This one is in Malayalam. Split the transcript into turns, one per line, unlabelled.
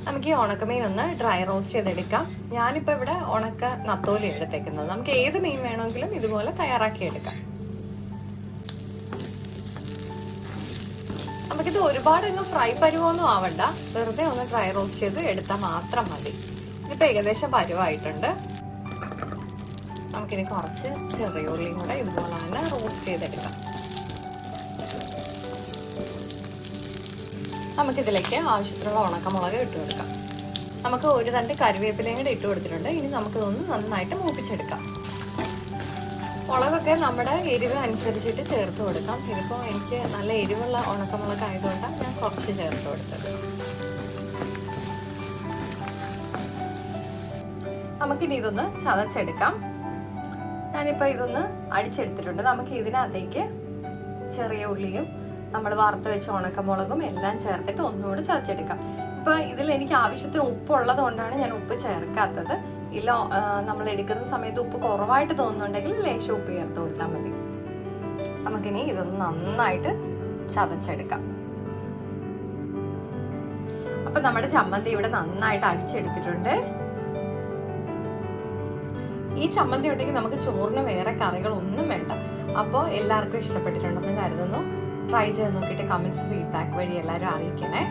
നമുക്ക് ഈ ഉണക്കമീൻ ഒന്ന് ഡ്രൈ റോസ്റ്റ് ചെയ്തെടുക്കാം. ഞാനിപ്പോൾ ഇവിടെ ഉണക്ക നത്തോലി എടുത്തേക്കുന്നത്. നമുക്ക് ഏത് മീൻ വേണമെങ്കിലും ഇതുപോലെ തയ്യാറാക്കി എടുക്കാം. നമുക്കിത് ഒരുപാടൊന്നും ഫ്രൈ പരുവൊന്നും ആവണ്ട, വെറുതെ ഒന്ന് ഡ്രൈ റോസ്റ്റ് ചെയ്ത് എടുത്താൽ മാത്രം മതി. ഇതിപ്പോൾ ഏകദേശം പരുവായിട്ടുണ്ട്. നമുക്കിനി കുറച്ച് ചെറിയ ഉള്ളിയും കൂടെ ഇതുപോലെ തന്നെ റോസ്റ്റ് ചെയ്തെടുക്കാം. നമുക്കിതിലേക്ക് ആവശ്യത്തിനുള്ള ഉണക്കമുളക് ഇട്ട് കൊടുക്കാം. നമുക്ക് ഒരു രണ്ട് കറിവേപ്പിലയും കൂടെ ഇട്ട് കൊടുത്തിട്ടുണ്ട്. ഇനി നമുക്കിതൊന്ന് നന്നായിട്ട് മൂപ്പിച്ചെടുക്കാം. മുളകൊക്കെ നമ്മുടെ എരിവ് അനുസരിച്ചിട്ട് ചേർത്ത് കൊടുക്കാം. ഇതിപ്പോൾ എനിക്ക് നല്ല എരിവുള്ള ഉണക്കമുളക് ആയതുകൊണ്ടാണ് ഞാൻ കുറച്ച് ചേർത്ത് കൊടുത്തത്. നമുക്കിനി ഇതൊന്ന് ചതച്ചെടുക്കാം. ഞാനിപ്പോൾ ഇതൊന്ന് അടിച്ചെടുത്തിട്ടുണ്ട്. നമുക്ക് ഇതിനകത്തേക്ക് ചെറിയ ഉള്ളിയും നമ്മൾ വറുത്ത് വെച്ച ഉണക്കമുളകും എല്ലാം ചേർത്തിട്ട് ഒന്നുകൂടെ ചതച്ചെടുക്കാം. ഇപ്പോൾ ഇതിൽ എനിക്ക് ആവശ്യത്തിന് ഉപ്പുള്ളത് കൊണ്ടാണ് ഞാൻ ഉപ്പ് ചേർക്കാത്തത്. ഇല്ല, നമ്മൾ എടുക്കുന്ന സമയത്ത് ഉപ്പ് കുറവായിട്ട് തോന്നുന്നുണ്ടെങ്കിൽ ലേശം ഉപ്പ് ചേർത്ത് കൊടുത്താൽ മതി. നമുക്കിനി ഇതൊന്ന് നന്നായിട്ട് ചതച്ചെടുക്കാം. അപ്പം നമ്മുടെ ചമ്മന്തി ഇവിടെ നന്നായിട്ട് അടിച്ചെടുത്തിട്ടുണ്ട്. ഈ ചമ്മന്തി ഉണ്ടെങ്കിൽ നമുക്ക് ചോറിന് വേറെ കറികളൊന്നും വേണ്ട. അപ്പോൾ എല്ലാവർക്കും ഇഷ്ടപ്പെട്ടിട്ടുണ്ടെന്ന് കരുതുന്നു. ട്രൈ ചെയ്ത് നോക്കിയിട്ട് കമൻസ് ഫീഡ്ബാക്ക് വഴി എല്ലാവരും അറിയിക്കണേ.